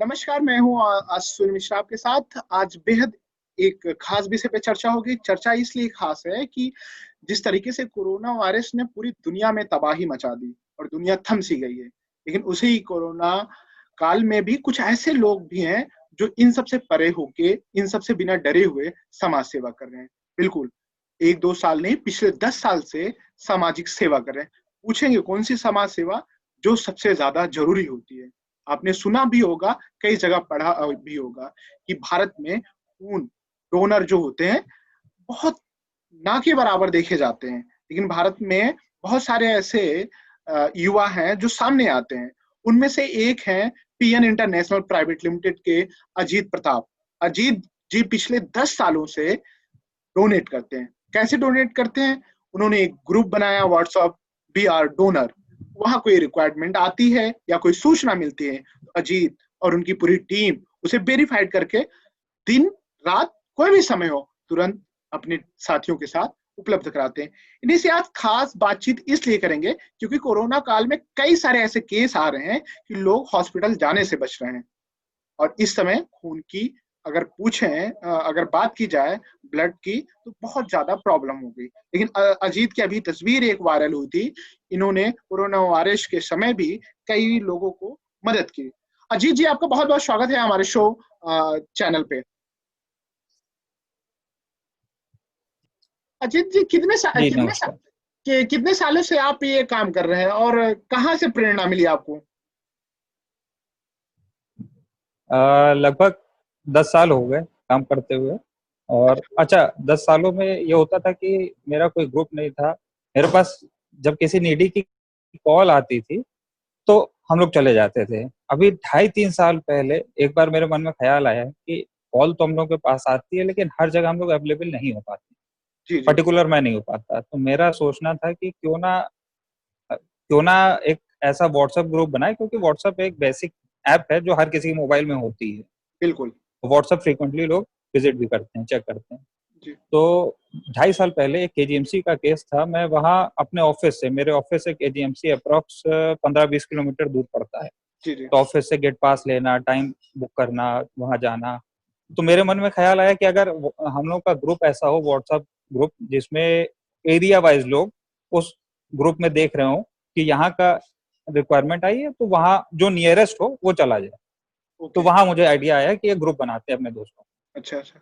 नमस्कार, मैं हूँ अश्विन मिश्रा आपके साथ। आज बेहद एक खास विषय पे चर्चा होगी। चर्चा इसलिए खास है कि जिस तरीके से कोरोना वायरस ने पूरी दुनिया में तबाही मचा दी और दुनिया थम सी गई है। लेकिन उसी कोरोना काल में भी कुछ ऐसे लोग भी हैं जो इन सब से परे होके, इन सब से बिना डरे हुए समाज सेवा कर रहे हैं। बिल्कुल, 1-2 साल नहीं, पिछले 10 साल से सामाजिक सेवा कर रहे हैं। पूछेंगे कौन-सी समाज सेवा जो सबसे ज़्यादा ज़रूरी होती है? आपने सुना भी होगा, कई जगह पढ़ा भी होगा कि भारत में खून डोनर जो होते हैं, बहुत ना के बराबर देखे जाते हैं। लेकिन भारत में बहुत सारे ऐसे युवा हैं जो सामने आते हैं। उनमें से एक हैं पीएन इंटरनेशनल प्राइवेट लिमिटेड के अजीत प्रताप। अजीत जी पिछले 10 सालों से डोनेट करते हैं। कैसे डोनेट करते हैं? उन्होंने एक ग्रुप बनाया व्हाट्सएप, वी आर डोनर। वहाँ कोई रिक्वायरमेंट आती है या कोई सूचना मिलती है, तो अजीत और उनकी पूरी टीम उसे वेरीफाइड करके दिन रात कोई भी समय हो, तुरंत अपने साथियों के साथ उपलब्ध कराते हैं। इन्हीं से आज खास बातचीत इसलिए करेंगे क्योंकि कोरोना काल में कई सारे ऐसे केस आ रहे हैं कि लोग हॉस्पिटल जाने से बच रहे हैं। और इस समय खून की अगर पूछें अगर बात की जाए ब्लड की, तो बहुत ज़्यादा प्रॉब्लम हो गई। लेकिन अजीत की अभी तस्वीर एक वायरल हुई थी। इन्होंने कोरोना वायरस के समय भी कई लोगों को मदद की। अजीत जी, आपका बहुत-बहुत स्वागत है हमारे शो चैनल पे। अजीत जी, जी नमस्कार। कितने सालों से आप ये काम कर रहे हैं और कहाँ से प्रेरणा मिली आपको? लगभग 10 साल हो गए काम करते हुए। और अच्छा, अच्छा, 10 सालों में ये होता था कि मेरा कोई ग्रुप नहीं था। मेरे पास जब किसी नीडी की कॉल आती थी तो हम लोग चले जाते थे। अभी 2.5-3 साल पहले एक बार मेरे मन में ख्याल आया कि कॉल तो हम लोग के पास आती है, लेकिन हर जगह हम लोग अवेलेबल नहीं हो पाते, जी, जी। पर्टिकुलर मैं नहीं हो पाता। तो मेरा सोचना था कि क्यों ना एक ऐसा व्हाट्सएप ग्रुप बनाए, क्योंकि व्हाट्सएप एक बेसिक ऐप है जो हर किसी के मोबाइल में होती है। बिल्कुल। व्हाट्सएप फ्रीक्वेंटली लोग विजिट भी करते हैं, चेक करते हैं। जी, तो 2.5 साल पहले एक केजीएमसी का केस था। मैं वहाँ अपने ऑफिस से, मेरे ऑफिस से केजीएमसी अप्रॉक्स 15-20 किलोमीटर दूर पड़ता है। जी, जी। तो ऑफिस से गेट पास लेना, टाइम बुक करना, वहाँ जाना। तो मेरे मन में ख्याल आया कि अगर हम लोग का ग्रुप ऐसा हो, व्हाट्सएप ग्रुप, जिसमें एरिया वाइज लोग उस ग्रुप में देख रहे हो कि यहाँ का रिक्वायरमेंट आई है, तो वहाँ जो नियरेस्ट हो वो चला जाए। तो ओके। वहाँ मुझे आइडिया आया कि एक ग्रुप बनाते हैं अपने दोस्तों। अच्छा, अच्छा।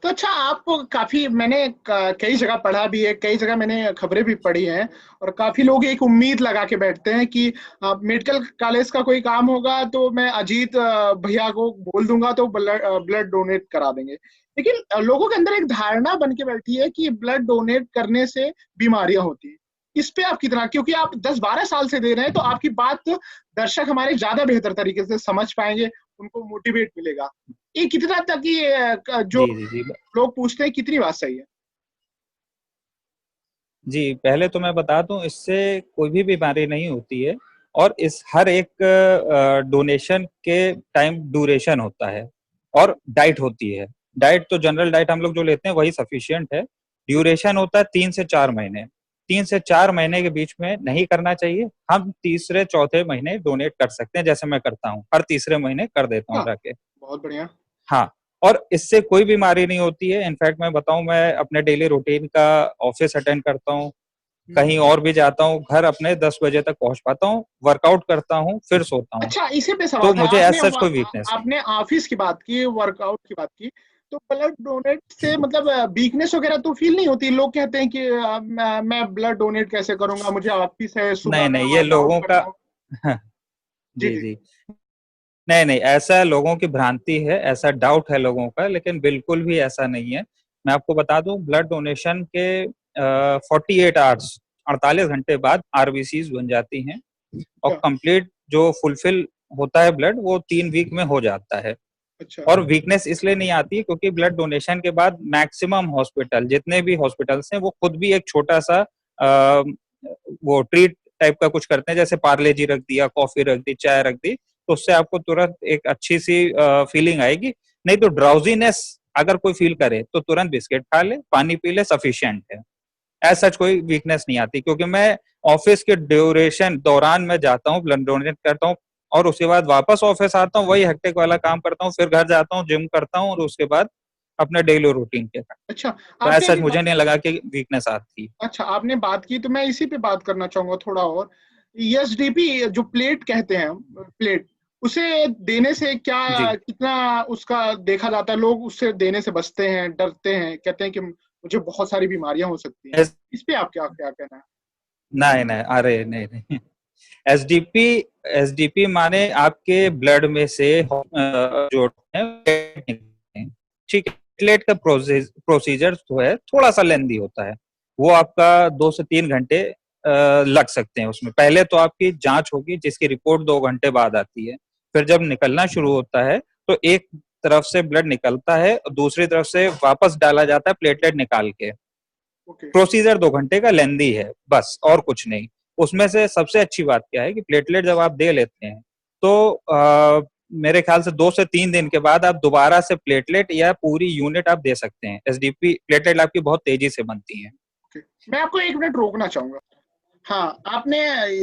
तो अच्छा, आप काफ़ी मैंने क कई जगह पढ़ा भी है, कई जगह मैंने खबरें भी पढ़ी हैं और काफ़ी लोग एक उम्मीद लगा के बैठते हैं कि मेडिकल कॉलेज का कोई काम होगा तो मैं अजीत भैया को बोल दूँगा तो ब्लड डोनेट करा देंगे। लेकिन लोगों के अंदर एक धारणा बन के बैठी है कि ब्लड डोनेट करने से बीमारियाँ होती हैं। इस पे आप कितना, क्योंकि आप 10-12 साल से दे रहे हैं, तो आपकी बात दर्शक हमारे ज़्यादा बेहतर तरीके से समझ पाएँगे, उनको मोटिवेट मिलेगा। ये कितना तक ये जो जी, जी, जी। लोग पूछते हैं कितनी बात सही है? जी, पहले तो मैं बता दूँ, इससे कोई भी बीमारी नहीं होती है। और इस हर एक डोनेशन के टाइम ड्यूरेशन होता है और डाइट होती है। डाइट तो जनरल डाइट हम लोग जो लेते हैं वही सफिशिएंट है। जी, ड्यूरेशन होता है 3 से 4 महीने। 3 से 4 महीने के बीच में नहीं करना चाहिए। हम तीसरे चौथे महीने डोनेट कर सकते हैं, जैसे मैं करता हूँ। हर तीसरे महीने कर देता हूँ हाँ, जाके। बहुत बढ़िया। हाँ, और इससे कोई बीमारी नहीं होती है। इनफैक्ट मैं बताऊँ, मैं अपने डेली रूटीन का ऑफिस अटेंड करता हूँ, हुँ, हुँ। कहीं और भी जाता हूँ, घर अपने 10 बजे तक पहुँच पाता हूँ, वर्कआउट करता हूँ, फिर सोता हूँ। अच्छा, इसी पे तो सवाल था। मुझे एज़ सच कोई वीकनेस नहीं। आपने ऑफ़िस की बात की, वर्कआउट की बात की, तो ब्लड डोनेट से मतलब वीकनेस वगैरह तो फ़ील नहीं होती? लोग कहते हैं कि मैं ब्लड डोनेट कैसे करूँगा? मुझे ऑफ़िस है, सुबह नहीं, मैं नहीं, ये वर्कआउट लोगों का करता हूँ। जी, जी, जी। जी। नहीं, नहीं, ऐसा लोगों की भ्रांति है, ऐसा डाउट है लोगों का, लेकिन बिल्कुल भी ऐसा नहीं है। मैं आपको बता दूँ, ब्लड डोनेशन के 48 आवर्स, 48 घंटे बाद आरबीसीज़ बन जाती हैं और अच्छा, कंप्लीट जो फुलफिल होता है ब्लड, वो 3 वीक में हो जाता है। अच्छा। और वीकनेस इसलिए नहीं आती है क्योंकि ब्लड डोनेशन के बाद मैक्सिमम हॉस्पिटल, जितने भी हॉस्पिटल्स हैं, वो खुद भी एक छोटा-सा अ, वो ट्रीट टाइप का कुछ करते हैं, जैसे पार्ले जी रख दिया, कॉफ़ी रख दी, चाय रख दी, तो उससे आपको तुरंत एक अच्छी-सी फीलिंग आएगी। नहीं तो ड्राउज़ीनेस अगर कोई फ़ील करे, तो तुरंत बिस्किट खा ले, पानी पी ले, सफिशिएंट है। एज़ सच कोई वीकनेस नहीं आती, क्योंकि मैं ऑफ़िस के ड्यूरेशन दौरान मैं जाता हूँ, ब्लड डोनेट करता हूँ और उसके बाद वापस ऑफिस आता हूँ, वही हेक्टिक वाला काम करता हूँ, फिर घर जाता हूँ, जिम करता हूँ और उसके बाद अपने डेली रूटीन के साथ। अच्छा, तो आपने ऐसा अभी मुझे नहीं लगा कि वीकनेस आती। अच्छा, आपने बात की तो मैं इसी पे बात करना चाहूंगा थोड़ा और। एसडीपी जो प्लेट कहते हैं, प्लेट, उसे देने से क्या जी। कितना उसका देखा जाता है? लोग उससे देने से बचते हैं, डरते हैं, कहते हैं कि मुझे बहुत सारी बीमारियां हो सकती हैं। एस, इस पे आप क्या क्या कहना है? नहीं नहीं, अरे नहीं नहीं। एसडीपी, एसडीपी माने आपके ब्लड में से जो है, ठीक है। प्लेट का प्रोसीजर जो है थोड़ा सा लेंदी होता है। वो आपका 2 से 3 घंटे लग सकते हैं उसमें। पहले तो आपकी जांच होगी जिसकी रिपोर्ट 2 घंटे बाद आती है। फिर जब निकलना शुरू होता है तो एक तरफ से ब्लड निकलता है और दूसरी तरफ से वापस डाला जाता है प्लेटलेट निकाल के। ओके। प्रोसीजर 2 घंटे का लेंदी है, बस और कुछ नहीं। उसमें से सबसे अच्छी बात क्या है कि प्लेटलेट जब आप दे लेते हैं तो मेरे ख्याल से 2 से 3 दिन के बाद आप दोबारा से प्लेटलेट या पूरी यूनिट आप दे सकते हैं। एसडीपी प्लेटलेट आपकी बहुत तेजी से बनती है। ओके, मैं आपको 1 मिनट रोकना चाहूंगा। हाँ, आपने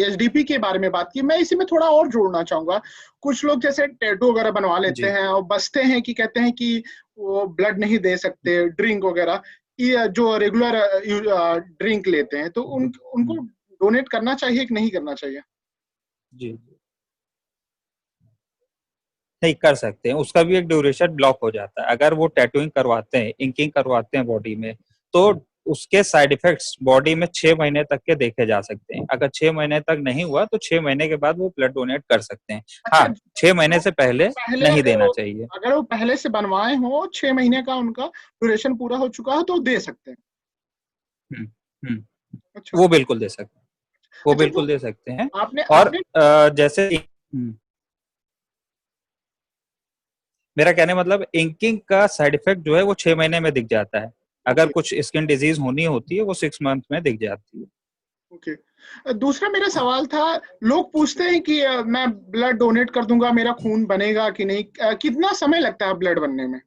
एसडीपी के बारे में बात की, मैं इसी में थोड़ा और जोड़ना चाहूंगा। कुछ लोग जैसे टैटू वगैरह बनवा लेते जी। हैं और बसते हैं कि कहते हैं कि वो ब्लड नहीं दे सकते, ड्रिंक वगैरह, ये जो रेगुलर ड्रिंक लेते हैं, तो उनको डोनेट करना चाहिए कि नहीं करना चाहिए? जी। नहीं, कर सकते हैं। उसका भी एक ड्यूरेशन ब्लॉक हो जाता है। अगर वो टैटूइंग करवाते हैं, इंकिंग करवाते हैं बॉडी में, तो उसके साइड इफेक्ट्स बॉडी में 6 महीने तक के देखे जा सकते हैं। अगर 6 महीने तक नहीं हुआ तो 6 महीने के बाद वो ब्लड डोनेट कर सकते हैं। अच्छा, हाँ, 6 महीने जो से पहले पहले नहीं देना चाहिए। अगर वो पहले से बनवाए हो, 6 महीने का उनका ड्यूरेशन पूरा हो चुका है, तो दे सकते हैं? हम्म। हम्म। अच्छा। वो बिल्कुल दे सकते हैं। वो अच्छा, बिल्कुल जो दे सकते हैं। आपने और आपने जैसे मेरा कहने मतलब इंकिंग का साइड इफेक्ट जो है वो 6 महीने में दिख जाता है। अगर ओके। कुछ स्किन डिजीज होनी होती है वो 6 मंथ में दिख जाती है। ओके, दूसरा मेरा सवाल था, लोग पूछते हैं कि मैं ब्लड डोनेट कर दूंगा, मेरा खून बनेगा कि नहीं? कितना समय लगता है ब्लड बनने में?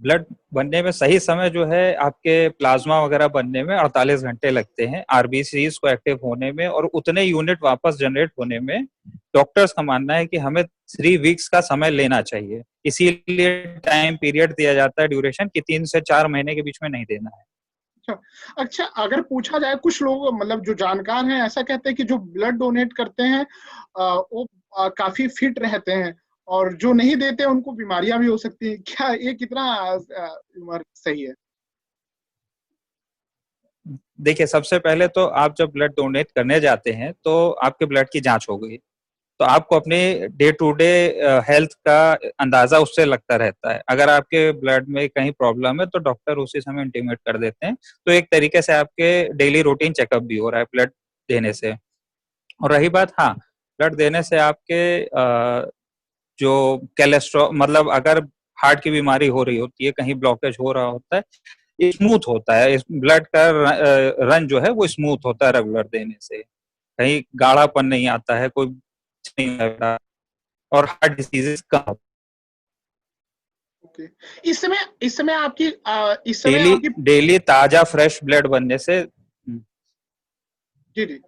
ब्लड बनने में सही समय जो है आपके प्लाज्मा वगैरह बनने में 48 घंटे लगते हैं, आरबीसीज को एक्टिव होने में और उतने यूनिट वापस जनरेट होने में। डॉक्टर्स का मानना है कि हमें 3 वीक्स का समय लेना चाहिए, इसीलिए टाइम पीरियड दिया जाता है ड्यूरेशन कि 3 से 4 महीने के बीच में नहीं देना है। अच्छा। अच्छा, अगर पूछा जाए, कुछ लोग मतलब जो जानकार हैं ऐसा कहते हैं कि जो ब्लड डोनेट करते हैं वो काफी फिट रहते हैं, और जो नहीं देते उनको बीमारियां भी हो सकती हैं। क्या ये कितना उम्र सही है? देखिए, सबसे पहले तो आप जब ब्लड डोनेट करने जाते हैं तो आपके ब्लड की जांच हो गई, तो आपको अपने डे टू डे हेल्थ का अंदाजा उससे लगता रहता है। अगर आपके ब्लड में कहीं प्रॉब्लम है तो डॉक्टर उसी समय इंटीमेट कर देते हैं। तो एक तरीके से आपके डेली रूटीन चेकअप भी हो रहा है ब्लड देने से। और रही बात, हाँ, ब्लड देने से आपके जो कोलेस्ट्रॉल, मतलब अगर हार्ट की बीमारी हो रही होती है, कहीं ब्लॉकेज हो रहा होता है, स्मूथ होता है। इस ब्लड का रन जो है वो स्मूथ होता है रेगुलर देने से। कहीं गाढ़ापन नहीं आता है, कोई नहीं आता, और हार्ट डिसीजेस कम। ओके, इस समय आपकी इस समय डेली आपकी डेली ताजा फ्रेश ब्लड बनने से जी जी,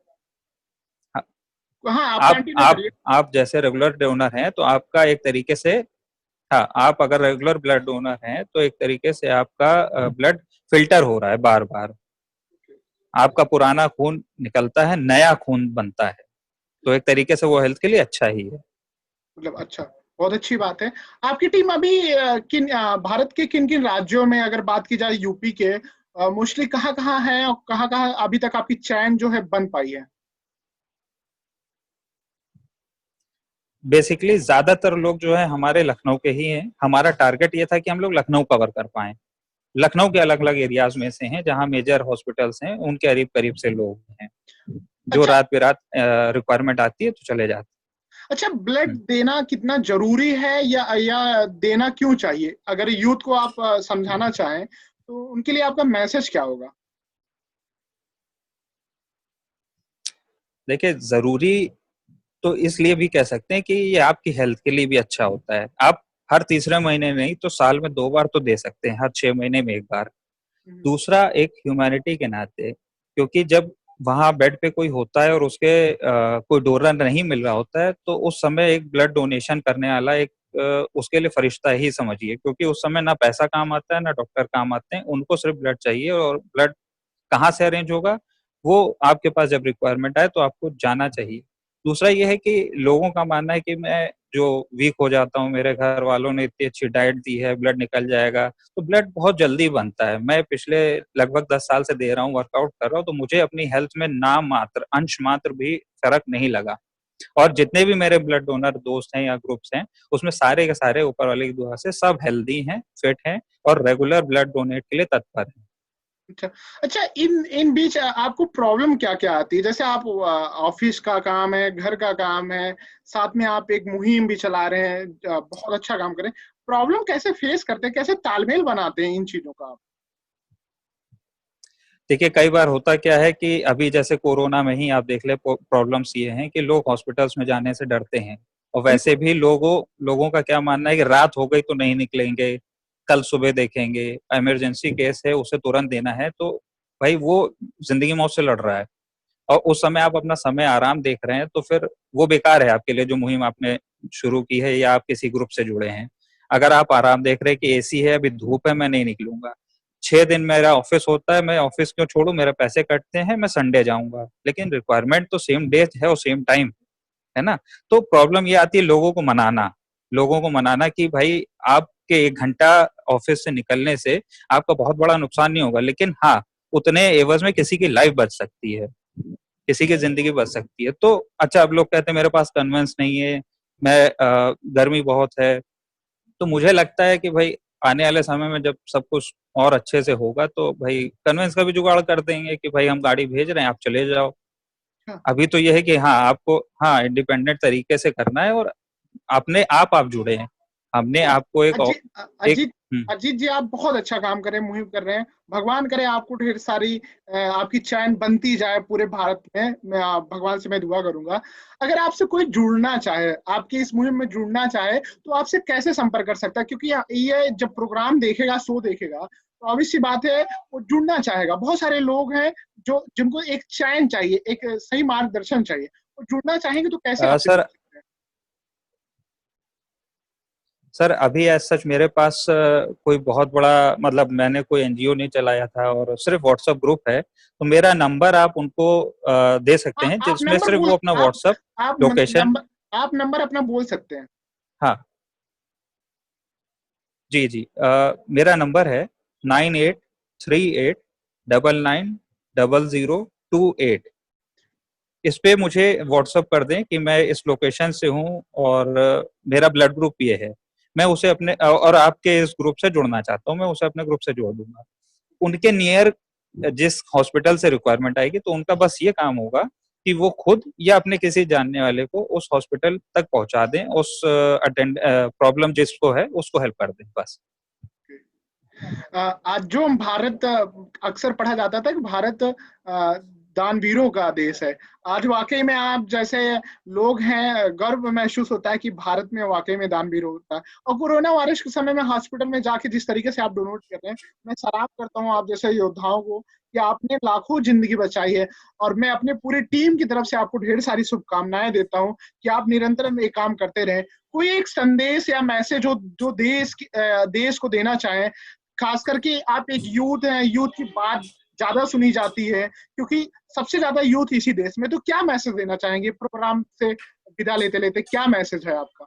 हाँ, आप आप कंटिन्यू आप करिए। आप जैसे रेगुलर डोनर हैं तो आपका एक तरीके से, हाँ, आप अगर रेगुलर ब्लड डोनर हैं तो एक तरीके से आपका ब्लड फिल्टर हो रहा है बार बार। आपका पुराना खून निकलता है, नया खून बनता है। तो एक तरीके से वो हेल्थ के लिए अच्छा ही है। मतलब अच्छा, बहुत अच्छी बात है। आपकी टीम अभी भारत के किन किन राज्यों में, अगर बात की जाए यूपी के, मोस्टली कहाँ कहाँ है और कहाँ कहाँ अभी तक आपकी चैन जो है बन पाई है? बेसिकली ज्यादातर लोग जो है हमारे लखनऊ के ही हैं। हमारा टारगेट ये था कि हम लोग लखनऊ कवर कर पाए। लखनऊ के अलग अलग एरियाज में से हैं जहाँ मेजर हॉस्पिटल्स हैं, उनके करीब करीब से लोग हैं। जो अच्छा। रात बेरात रिक्वायरमेंट आती है तो चले जाते अच्छा, ब्लड हैं। देना कितना जरूरी है, या देना क्यों चाहिए? अगर यूथ को आप समझाना चाहें तो उनके लिए आपका मैसेज क्या होगा? देखिए, जरूरी तो इसलिए भी कह सकते हैं कि ये आपकी हेल्थ के लिए भी अच्छा होता है। आप हर तीसरे महीने नहीं तो साल में 2 बार तो दे सकते हैं, हर 6 महीने में एक बार। हम्म। दूसरा, एक ह्यूमैनिटी के नाते, क्योंकि जब वहां बेड पे कोई होता है और उसके कोई डोनर नहीं मिल रहा होता है, तो उस समय एक ब्लड डोनेशन करने वाला एक उसके लिए फरिश्ता ही समझिए, क्योंकि उस समय ना पैसा काम आता है ना डॉक्टर काम आते हैं, उनको सिर्फ ब्लड चाहिए। और ब्लड कहाँ से अरेंज होगा, वो आपके पास जब रिक्वायरमेंट आए तो आपको जाना चाहिए। दूसरा ये है कि लोगों का मानना है कि मैं जो वीक हो जाता हूँ, मेरे घर वालों ने इतनी अच्छी डाइट दी है, ब्लड निकल जाएगा, तो ब्लड बहुत जल्दी बनता है। मैं पिछले लगभग 10 साल से दे रहा हूँ, वर्कआउट कर रहा हूँ, तो मुझे अपनी हेल्थ में नाम मात्र, अंश मात्र भी फर्क नहीं लगा। और जितने भी मेरे ब्लड डोनर दोस्त हैं या ग्रुप्स हैं, उसमें सारे के सारे ऊपर वाले की दुआ से सब हेल्दी हैं, फिट हैं और रेगुलर ब्लड डोनेट के लिए तत्पर हैं। अच्छा। अच्छा, इन इन बीच आपको प्रॉब्लम क्या क्या आती है? जैसे आप ऑफिस का काम है, घर का काम है, साथ में आप एक मुहिम भी चला रहे हैं, बहुत अच्छा काम करें। प्रॉब्लम कैसे फेस करते हैं, कैसे तालमेल बनाते हैं इन चीजों का आप? देखिए, कई बार होता क्या है कि अभी जैसे कोरोना में ही आप देख ले, प्रॉब्लम्स ये हैं कि लोग हॉस्पिटल्स में जाने से डरते हैं। और बिल्कुल। वैसे भी लोगों लोगों का क्या मानना है कि रात हो गई तो नहीं निकलेंगे, कल सुबह देखेंगे, इमरजेंसी केस है उसे तुरंत देना है, तो भाई वो जिंदगी मौत से लड़ रहा है। और उस समय आप अपना समय आराम देख रहे हैं, तो फिर वो बेकार है आपके लिए जो मुहिम आपने शुरू की है या आप किसी ग्रुप से जुड़े हैं। अगर आप आराम देख रहे हैं कि एसी है, अभी धूप है, मैं नहीं निकलूंगा, 6 दिन मेरा ऑफिस होता है, मैं ऑफिस क्यों छोड़ू, मेरे पैसे कटते हैं, मैं संडे जाऊंगा, लेकिन रिक्वायरमेंट तो सेम डे है और सेम टाइम है ना। तो प्रॉब्लम ये आती है लोगों को मनाना कि भाई आपके 1 घंटा ऑफिस से निकलने से आपका बहुत बड़ा नुकसान नहीं होगा, लेकिन हाँ, उतने एवज में किसी की लाइफ बच सकती है, किसी की जिंदगी बच सकती है। तो अच्छा, अब लोग कहते हैं मेरे पास कन्वेंस नहीं है, मैं गर्मी बहुत है, तो मुझे लगता है कि भाई आने वाले समय में जब सब कुछ और अच्छे से होगा तो भाई कन्वेंस का भी जुगाड़ कर देंगे कि भाई हम गाड़ी भेज रहे हैं, आप चले जाओ। अच्छा। अभी तो यह है कि हाँ, आपको हाँ इंडिपेंडेंट तरीके से करना है और अपने आप जुड़े हैं। हमने नहीं, आपको अजीत एक अजीत अजीत जी, आप बहुत अच्छा काम कर रहे हैं, मुहिम कर रहे हैं। भगवान करे आपको ढेर सारी आपकी चैन बनती जाए पूरे भारत में। मैं भगवान से मैं दुआ करूंगा। अगर आपसे कोई जुड़ना चाहे, आपकी इस मुहिम में जुड़ना चाहे, तो आपसे कैसे संपर्क कर सकता है? क्योंकि ये जब प्रोग्राम देखेगा, शो देखेगा, तो ऑब्वियस सी बात है वो जुड़ना चाहेगा। बहुत सारे लोग हैं जो जिनको एक चैन चाहिए, एक सही मार्गदर्शन चाहिए, वो जुड़ना चाहेंगे तो कैसे आपसे जुड़ सर सकते हैं? सर अभी एज सच मेरे पास कोई बहुत बड़ा, मतलब मैंने कोई एनजीओ नहीं चलाया था और सिर्फ व्हाट्सएप ग्रुप है, तो मेरा नंबर आप उनको दे सकते हैं, आप जिसमें नंबर सिर्फ बोल वो अपना व्हाट्सएप लोकेशन। नंबर, आप नंबर अपना बोल सकते हैं। हाँ, जी जी, मेरा नंबर है 9838990028। इस पे मुझे व्हाट्सअप कर दें कि मैं इस लोकेशन से हूँ और मेरा ब्लड ग्रुप ये है। मैं उसे अपने और आपके इस ग्रुप से जुड़ना चाहता हूँ, मैं उसे अपने ग्रुप से जोड़ दूंगा। उनके नियर जिस हॉस्पिटल से रिक्वायरमेंट आएगी, तो उनका बस ये काम होगा कि वो खुद या अपने किसी जानने वाले को उस हॉस्पिटल तक पहुंचा दें, उस अटेंड प्रॉब्लम जिसको है उसको हेल्प कर दें बस। आज जो भारत, अक्सर पढ़ा जाता था कि भारत दानवीरों का देश है। आज वाकई में आप जैसे लोग हैं, गर्व महसूस होता है कि भारत में वाकई में दानवीर होता है। और कोरोना वायरस के समय में हॉस्पिटल में जाके जिस तरीके से आप डोनेट कर रहे हैं, मैं सलाम करता हूँ आप जैसे योद्धाओं को कि आपने लाखों जिंदगी बचाई है। और मैं अपने पूरी टीम की तरफ से आपको ढेर सारी शुभकामनाएं देता हूँ कि आप निरंतर ये काम करते रहें। कोई एक संदेश या मैसेज हो जो देश को देना चाहें, खास करके आप एक यूथ हैं, यूथ की बात ज्यादा सुनी जाती है क्योंकि सबसे ज्यादा यूथ इसी देश में, तो क्या मैसेज देना चाहेंगे प्रोग्राम से विदा लेते लेते? क्या मैसेज है आपका?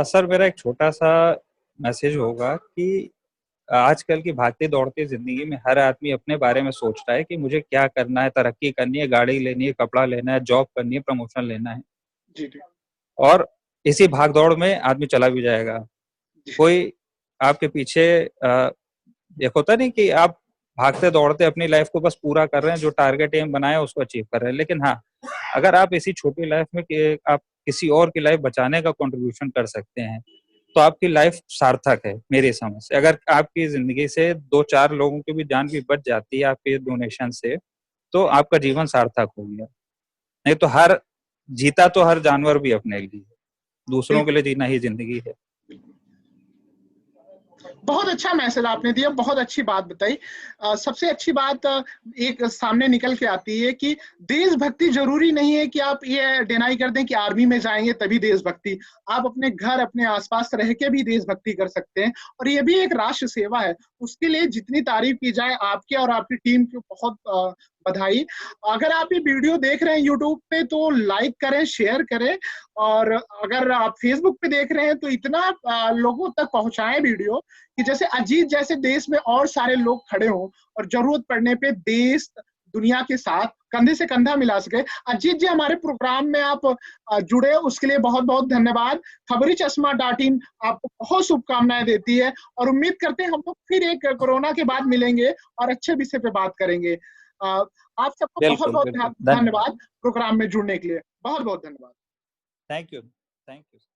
सर मेरा एक छोटा सा मैसेज होगा कि आजकल की भागती दौड़ती जिंदगी में हर आदमी अपने बारे में सोच रहा है कि मुझे क्या करना है, तरक्की करनी है, गाड़ी लेनी है, कपड़ा लेना है, जॉब करनी है, प्रमोशन लेना है, जी जी। और इसी भाग दौड़ में आदमी चला भी जाएगा। जी कोई आपके पीछे एक होता नहीं कि आप भागते दौड़ते अपनी लाइफ को बस पूरा कर रहे हैं, जो टारगेट एम बनाया उसको अचीव कर रहे हैं, लेकिन हाँ, अगर आप इसी छोटी लाइफ में आप किसी और की लाइफ बचाने का कंट्रीब्यूशन कर सकते हैं, तो आपकी लाइफ सार्थक है मेरी समझ से। अगर आपकी जिंदगी से 2-4 लोगों की भी जान भी बच जाती है आपके डोनेशन से, तो आपका जीवन सार्थक हो गया। नहीं तो हर जीता तो हर जानवर भी अपने लिए, दूसरों के बिल्कुल लिए जीना ही जिंदगी है। बिल्कुल। बहुत अच्छा मैसेज आपने दिया, बहुत अच्छी बात बताई। सबसे अच्छी बात एक सामने निकल के आती है कि देशभक्ति जरूरी नहीं है कि आप ये डिनाई कर दें कि आर्मी में जाएंगे तभी देशभक्ति। आप अपने घर, अपने आसपास रह के भी देशभक्ति कर सकते हैं, और ये भी एक राष्ट्र सेवा है। उसके लिए जितनी तारीफ की जाए आपके और आपकी टीम की, बहुत बधाई। अगर आप ये वीडियो देख रहे हैं यूट्यूब पे तो लाइक करें, शेयर करें, और अगर आप फेसबुक पे देख रहे हैं तो इतना लोगों तक पहुंचाएं वीडियो कि जैसे अजीत जैसे देश में और सारे लोग खड़े हों और जरूरत पड़ने पे देश दुनिया के साथ कंधे से कंधा मिला सके। अजीत जी, हमारे प्रोग्राम में आप जुड़े, उसके लिए बहुत बहुत धन्यवाद। खबरी चश्मा .in आपको बहुत शुभकामनाएं देती है, और उम्मीद करते हैं हम लोग फिर एक कोरोना के बाद मिलेंगे और अच्छे विषय पे बात करेंगे। आप सबको बहुत बिल्कुल बहुत बिल्कुल, धन्यवाद प्रोग्राम में जुड़ने के लिए। बहुत बहुत धन्यवाद। Thank you, thank you.